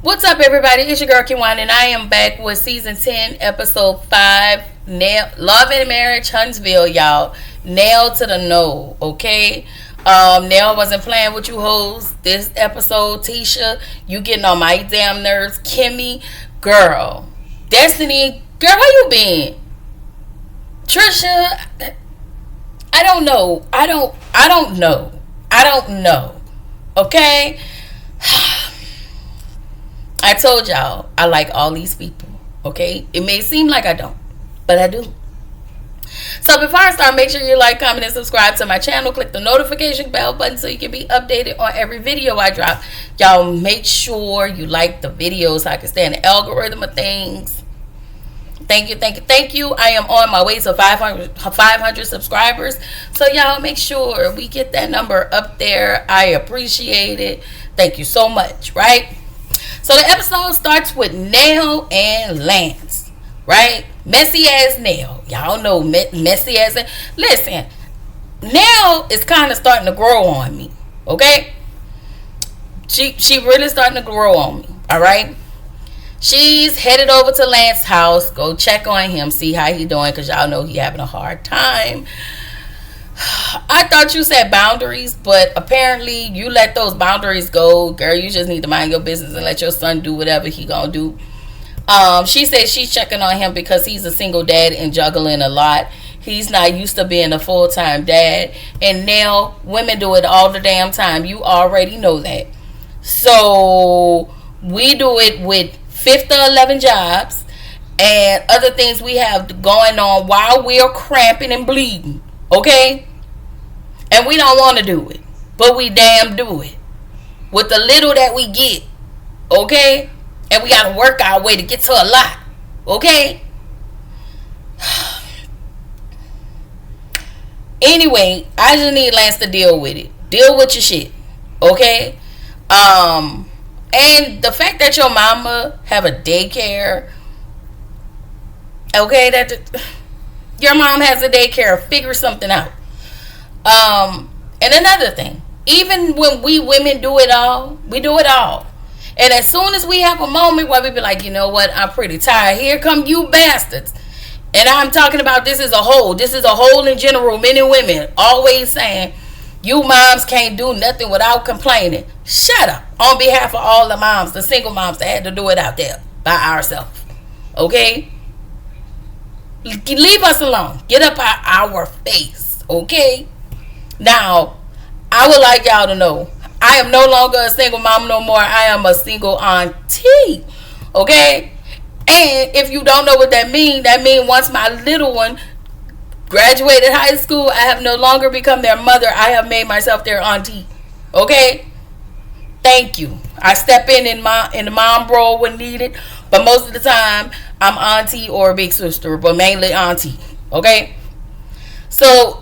What's up, everybody? It's your girl Kiwan, and I am back with season 10, episode 5, Love and Marriage Huntsville, y'all. Nail to the no, okay? Nail wasn't playing with you hoes this episode. Tisha, you getting on my damn nerves. Kimmy, girl. Destiny, girl, where you been? Trisha, I don't know. I don't know. Okay? I told y'all I like all these people. Okay? It may seem like I don't, but I do. So before I start, make sure you like, comment, and subscribe to my channel. Click the notification bell button so you can be updated on every video I drop. Y'all make sure you like the videos so I can stay in the algorithm of things. Thank you. I am on my way to 500 subscribers. So y'all make sure we get that number up there. I appreciate it. Thank you so much, right? So the episode starts with Nell and Lance, right? Messy ass Nell. Y'all know messy ass. Listen, Nell is kind of starting to grow on me, okay? She really starting to grow on me, all right? She's headed over to Lance's house, go check on him, see how he doing, because y'all know he having a hard time. I thought you said boundaries, but apparently you let those boundaries go. Girl, you just need to mind your business and let your son do whatever he gonna do. She said she's checking on him because he's a single dad and juggling a lot. He's not used to being a full-time dad. And now women do it all the damn time. You already know that. So we do it with 5 to 11 jobs and other things we have going on while we're cramping and bleeding. Okay? And we don't want to do it. But we damn do it. With the little that we get. Okay? And we got to work our way to get to a lot. Okay? Anyway, I just need Lance to deal with it. Deal with your shit. Okay? And the fact that your mama have a daycare. Okay? That your mom has a daycare. Figure something out. And another thing. Even when we women do it all, we do it all. And as soon as we have a moment where we be like, you know what, I'm pretty tired. Here come you bastards. And I'm talking about this as a whole. This is a whole in general. Men and women always saying, you moms can't do nothing without complaining. Shut up. On behalf of all the moms, the single moms that had to do it out there by ourselves. Okay? Leave us alone. Get up our face. Okay? Now, I would like y'all to know, I am no longer a single mom no more. I am a single auntie. Okay? And if you don't know what that means once my little one graduated high school, I have no longer become their mother. I have made myself their auntie. Okay? Thank you. I step in the mom role when needed. But most of the time, I'm auntie or big sister. But mainly auntie. Okay? So,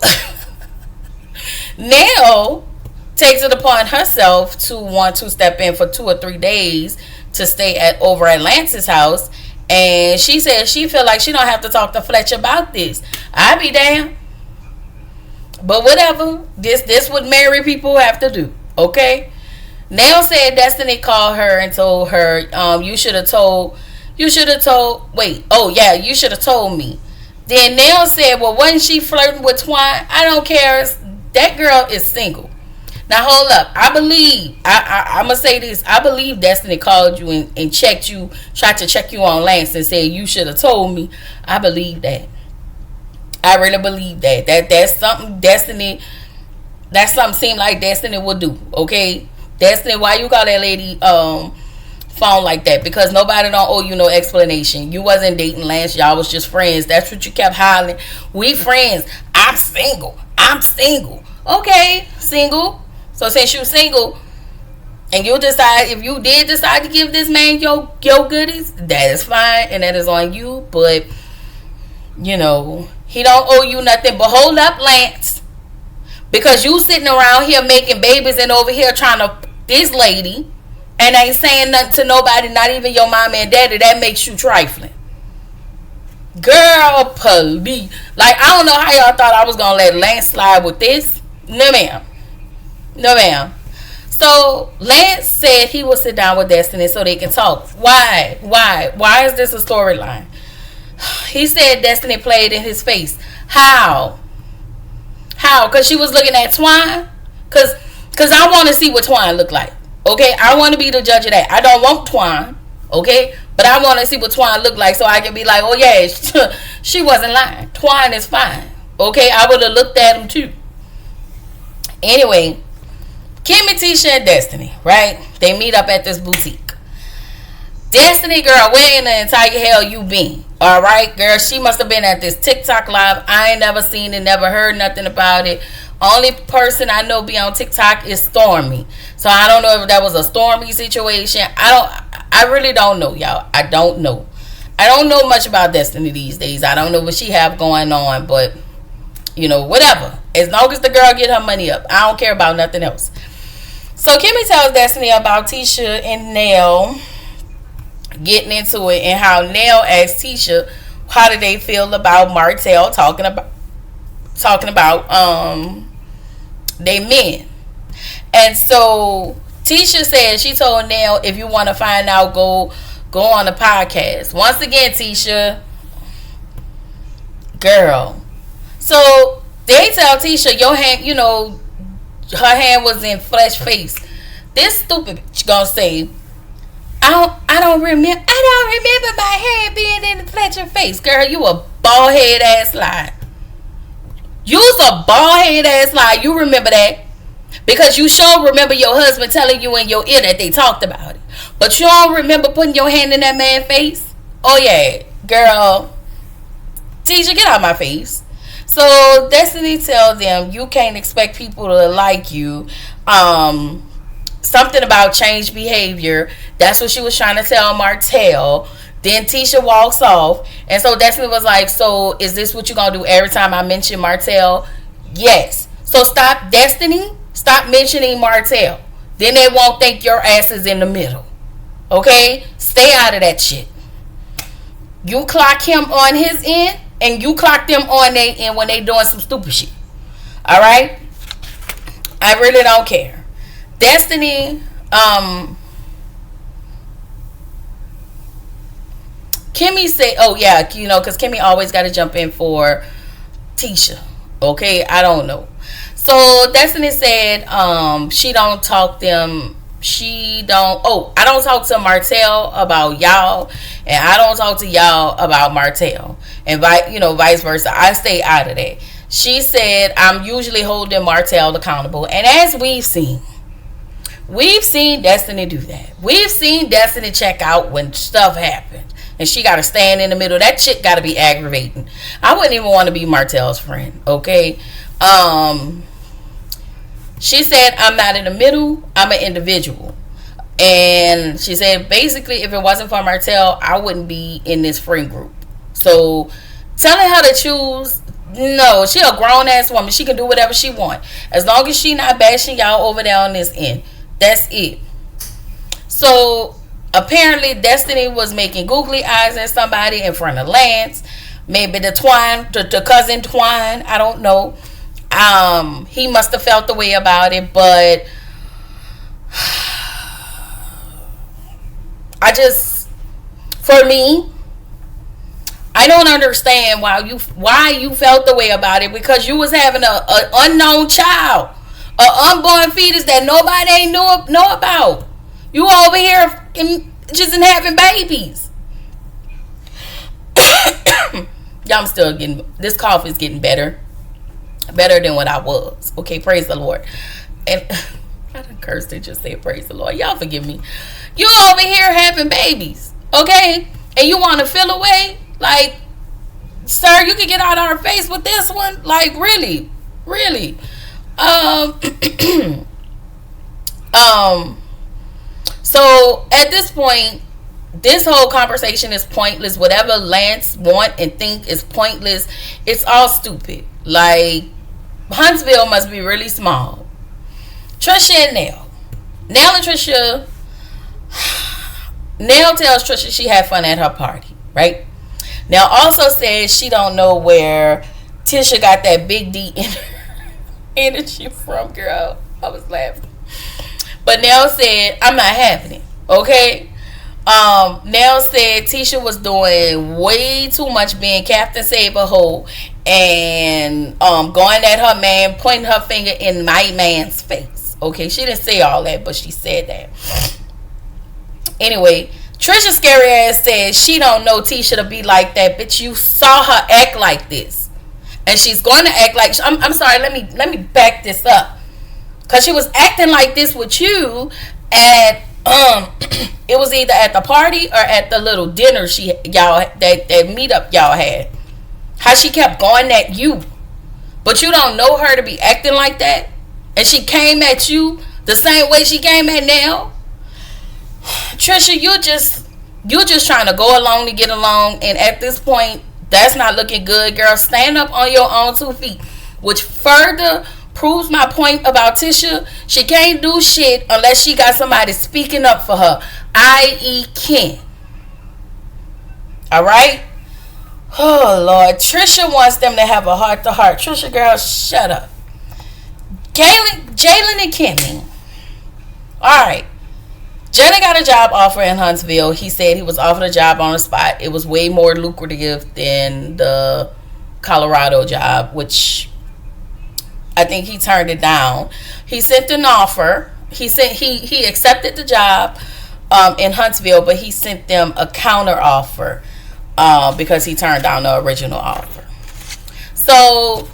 Nell takes it upon herself to want to step in for 2 or 3 days to stay over at Lance's house, and she says she feel like she don't have to talk to Fletcher about this. I be damned, but whatever. This what married people have to do. Okay. Nell said Destiny called her and told her, you should have told you should have told me. Then Nell said, well, wasn't she flirting with Twine? I don't care. That girl is single. Now hold up. I believe I'm gonna say this. I believe Destiny called you and checked you, tried to check you on Lance and said you should have told me. I believe that. I really believe that. That's something Destiny. That's something seemed like Destiny would do. Okay, Destiny, why you call that lady phone like that? Because nobody don't owe you no explanation. You wasn't dating Lance. Y'all was just friends. That's what you kept hollering. We friends. I'm single. Okay, single. So since you single and you decide, if you did decide to give this man your goodies, that is fine and that is on you. But, you know, he don't owe you nothing. But hold up, Lance. Because you sitting around here making babies and over here trying to this lady and ain't saying nothing to nobody, not even your mama and daddy. That makes you trifling. Girl, please. Like, I don't know how y'all thought I was going to let Lance slide with this. No, ma'am. So Lance said he will sit down with Destiny so they can talk. Why is this a storyline? He said Destiny played in his face. How? Because she was looking at Twine? Because I want to see what Twine look like. Okay? I want to be the judge of that. I don't want Twine. Okay? But I want to see what Twine look like so I can be like, oh yeah, she wasn't lying. Twine is fine. Okay? I would have looked at him too. Anyway, Kimmy, Tisha, and Destiny, right? They meet up at this boutique. Destiny, girl, where in the entire hell you been? Alright, girl, she must have been at this TikTok live. I ain't never seen it, never heard nothing about it. Only person I know be on TikTok is Stormy. So I don't know if that was a Stormy situation. I really don't know, y'all. I don't know much about Destiny these days. I don't know what she have going on, but you know, whatever. As long as the girl get her money up, I don't care about nothing else. So Kimmy tells Destiny about Tisha and Nell getting into it, and how Nell asked Tisha how did they feel about Martell talking about they men. And so Tisha said she told Nell, if you want to find out, go on the podcast. Once again, Tisha, girl. So they tell Tisha, your hand, you know, her hand was in Flesh face. This stupid bitch gonna say, I don't remember my hand being in the Fletcher face. Girl, you a bald head ass lie. You's a bald head ass lie. You remember that? Because you sure remember your husband telling you in your ear that they talked about it. But you don't remember putting your hand in that man's face? Oh yeah, girl. Tisha, get out my face. So Destiny tells them you can't expect people to like you. Something about change behavior. That's what she was trying to tell Martell. Then Tisha walks off. And so Destiny was like, so is this what you're going to do every time I mention Martell? Yes. So stop, Destiny. Stop mentioning Martell. Then they won't think your ass is in the middle. Okay? Stay out of that shit. You clock him on his end, and you clock them on their end when they doing some stupid shit. Alright? I really don't care. Destiny, Kimmy said, oh yeah, you know, because Kimmy always got to jump in for Tisha. Okay? I don't know. So Destiny said, she don't talk them. I don't talk to Martell about y'all, and I don't talk to y'all about Martell, and vice versa. I stay out of that. She said, I'm usually holding Martell accountable, and as we've seen Destiny do that. We've seen Destiny check out when stuff happens, and she got to stand in the middle. That shit got to be aggravating. I wouldn't even want to be Martell's friend. Okay. She said, I'm not in the middle. I'm an individual. And she said, basically, if it wasn't for Martell, I wouldn't be in this friend group. So, telling her to choose, no, she a grown-ass woman. She can do whatever she want. As long as she not bashing y'all over there on this end. That's it. So, apparently, Destiny was making googly eyes at somebody in front of Lance. Maybe the cousin Twine. I don't know. He must have felt the way about it, but for me, I don't understand why you felt the way about it, because you was having a unknown child, a unborn fetus that nobody ain't know about. You over here just having babies. Y'all, I'm still this cough is getting better than what I was. Okay, praise the Lord. And I done cursed and just said praise the Lord. Y'all forgive me. You over here having babies, okay? And you want to feel away? Like, sir, you can get out of our face with this one? Like, really? So at this point, this whole conversation is pointless. Whatever Lance want and think is pointless. It's all stupid. Like, Huntsville must be really small. Trisha and Nell. Nell and Trisha. Nell tells Trisha she had fun at her party, right? Nell also says she don't know where Tisha got that big D energy from, girl. I was laughing. But Nell said, I'm not having it. Okay? Nell said Tisha was doing way too much being Captain Save-A-Hole and going at her man, pointing her finger in my man's face. Okay, she didn't say all that, but she said that. Anyway, Trisha scary ass said she don't know Tisha to be like that. Bitch, you saw her act like this, and she's going to act like. I'm sorry. Let me back this up, cause she was acting like this with you at it was either at the party or at the little dinner that meetup y'all had. How she kept going at you, but you don't know her to be acting like that, and she came at you the same way she came at Nell. Trisha, you just trying to go along to get along, and at this point, that's not looking good, girl. Stand up on your own 2 feet, which further proves my point about Tisha. She can't do shit unless she got somebody speaking up for her, i.e. Ken. All right. Oh Lord, Trisha wants them to have a heart to heart. Trisha, girl, shut up. Jalen and Kimmy. All right. Jalen got a job offer in Huntsville. He said he was offered a job on the spot. It was way more lucrative than the Colorado job, which I think he turned it down. He sent an offer. He accepted the job in Huntsville, but he sent them a counter offer because he turned down the original offer. So,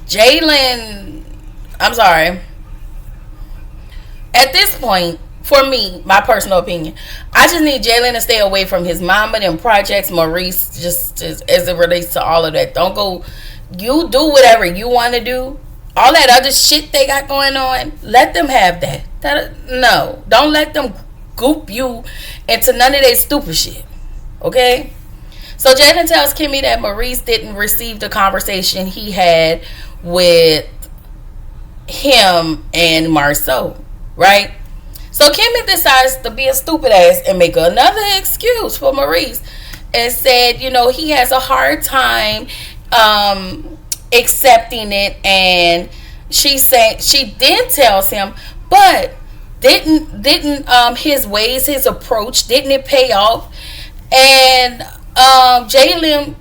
Jalen, I'm sorry. At this point, for me, my personal opinion, I just need Jalen to stay away from his mama and projects, Maurice, just as it relates to all of that. Don't go, you do whatever you want to do. All that other shit they got going on, let them have that. No, don't let them goop you into none of that stupid shit. Okay? So Jalen tells Kimmy that Maurice didn't receive the conversation he had with him and Marceau, right? So Kimmy decides to be a stupid ass and make another excuse for Maurice and said, you know, he has a hard time accepting it, and she said she then tells him, but didn't his ways, his approach, didn't it pay off? And Jalen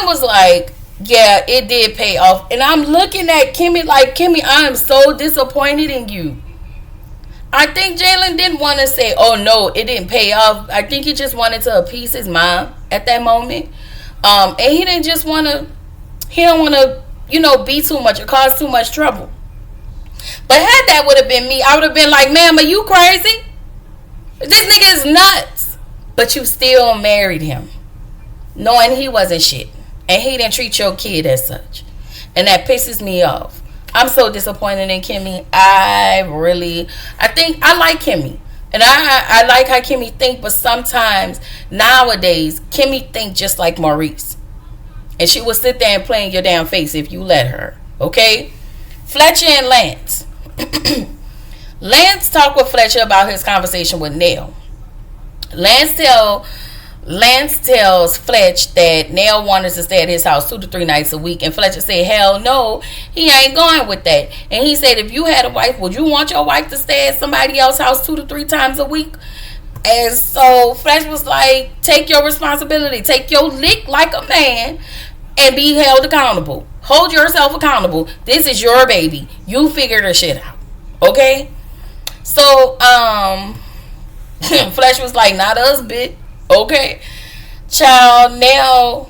was like, yeah, it did pay off. And I'm looking at Kimmy like, Kimmy, I am so disappointed in you. I think Jalen didn't want to say, oh no, it didn't pay off. I think he just wanted to appease his mom at that moment. And he didn't just want to, he don't want to, you know, be too much or cause too much trouble. But had that would have been me, I would have been like, ma'am, are you crazy? This nigga is nuts. But you still married him, knowing he wasn't shit. And he didn't treat your kid as such. And that pisses me off. I'm so disappointed in Kimmy. I think I like Kimmy. And I like how Kimmy think, but sometimes nowadays Kimmy think just like Maurice. And she will sit there and play in your damn face if you let her. Okay? Fletcher and Lance. Lance talked with Fletcher about his conversation with Nell. Lance tells Fletch that Nell wanted to stay at his house 2 to 3 nights a week, and Fletcher said, hell no, he ain't going with that. And he said, if you had a wife, would you want your wife to stay at somebody else's house 2 to 3 times a week? And so Fletch was like, take your responsibility, take your lick like a man, and be held accountable. Hold yourself accountable. This is your baby. You figure the shit out. Okay? So, Fletch was like, not us, bitch. Okay? Child, Nell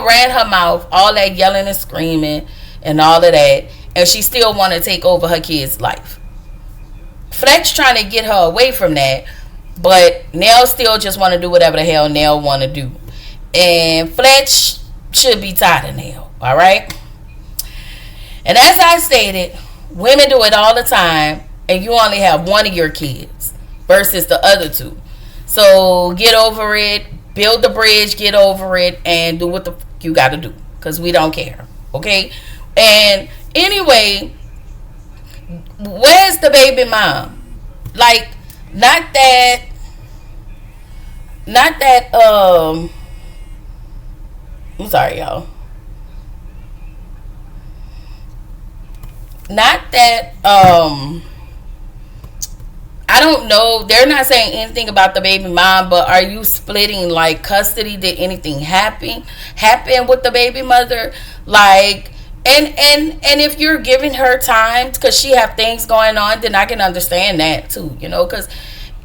ran her mouth, all that yelling and screaming and all of that, and she still want to take over her kid's life. Fletch trying to get her away from that, but Nell still just want to do whatever the hell Nell want to do. And Fletch should be tired of Nell, all right? And as I stated, women do it all the time, and you only have one of your kids versus the other 2. So get over it, build the bridge, get over it, and do what the you got to do, because we don't care, okay? And anyway, where's the baby mom? Like, not that not that I'm sorry, y'all. Not that I don't know. They're not saying anything about the baby mom, but are you splitting like custody? Did anything happen with the baby mother? Like, and if you're giving her time because she have things going on, then I can understand that too. Because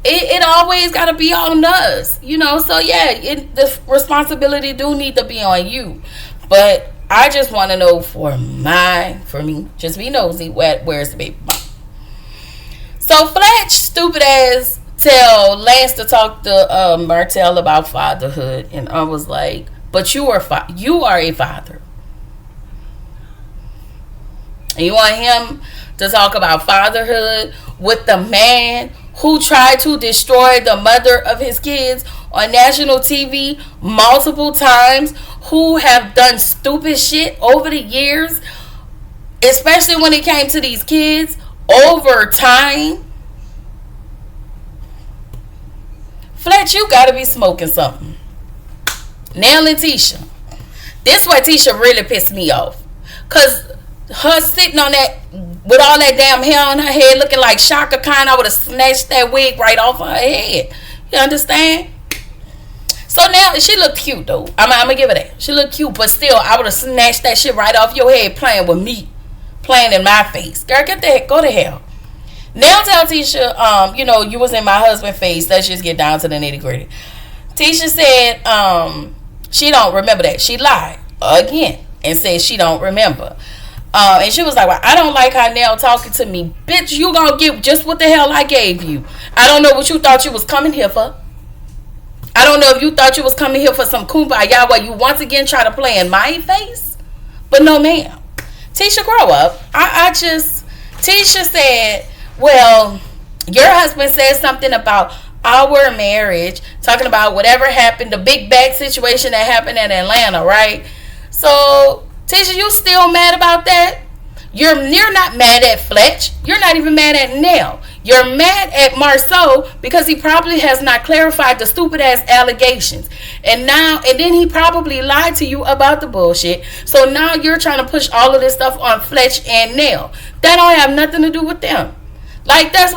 it always got to be on us. So yeah, the responsibility do need to be on you. But I just want to know for me, just be nosy. Where's the baby mom? So Fletch, stupid ass, tell Lance to talk to Martell about fatherhood, and I was like, "But you are a father, and you want him to talk about fatherhood with the man who tried to destroy the mother of his kids on national TV multiple times, who have done stupid shit over the years, especially when it came to these kids." Over time, Fletch, you gotta be smoking something. Nell and Tisha. This why Tisha really pissed me off. Cause her sitting on that with all that damn hair on her head looking like Shaka Khan, I would have snatched that wig right off her head. You understand? So now she looked cute though. I'm gonna give her that. She looked cute, but still I would have snatched that shit right off your head playing with me. Playing in my face. Girl, get the heck, go to hell. Now tell Tisha, you was in my husband's face. Let's just get down to the nitty gritty. Tisha said, she don't remember that. She lied again and said she don't remember. And she was like, well, I don't like how Nell talking to me. Bitch, you gonna get just what the hell I gave you. I don't know what you thought you was coming here for. I don't know if you thought you was coming here for some kumbaya where you once again try to play in my face. But no, ma'am. Tisha, grow up. Tisha said, well, your husband said something about our marriage, talking about whatever happened, the big bag situation that happened in Atlanta, right? So, Tisha, you still mad about that? You're not mad at Fletch. You're not even mad at Nell. You're mad at Marceau because he probably has not clarified the stupid ass allegations. And then he probably lied to you about the bullshit. So now you're trying to push all of this stuff on Fletch and Nell. That don't have nothing to do with them. Like that's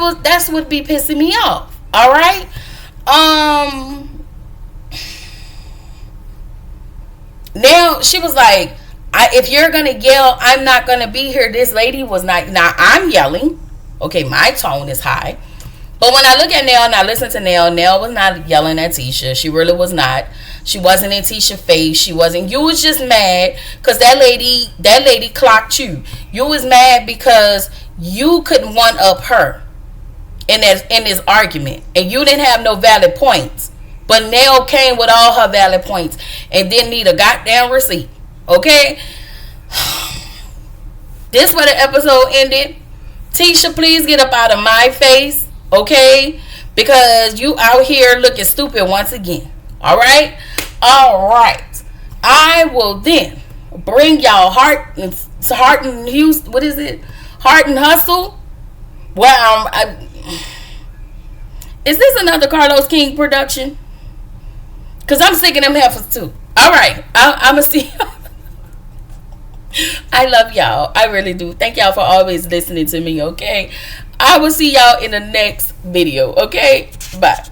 what be pissing me off. All right? Now she was like, if you're gonna yell, I'm not gonna be here. This lady was not. Now I'm yelling. Okay, my tone is high. But when I look at Nell and I listen to Nell was not yelling at Tisha. She really was not. She wasn't in Tisha's face. She wasn't. You was just mad because that lady clocked you. You was mad because you couldn't one up her in this argument. And you didn't have no valid points. But Nell came with all her valid points and didn't need a goddamn receipt. Okay? This where the episode ended. Tisha, please get up out of my face, okay? Because you out here looking stupid once again. Alright? Alright. I will then bring y'all Heart and Houston. What is it? Heart and Hustle. Well, is this another Carlos King production? Because I'm sick of them heifers too. Alright. I'm going to see y'all. I love y'all. I really do. Thank y'all for always listening to me, okay? I will see y'all in the next video, okay? Bye.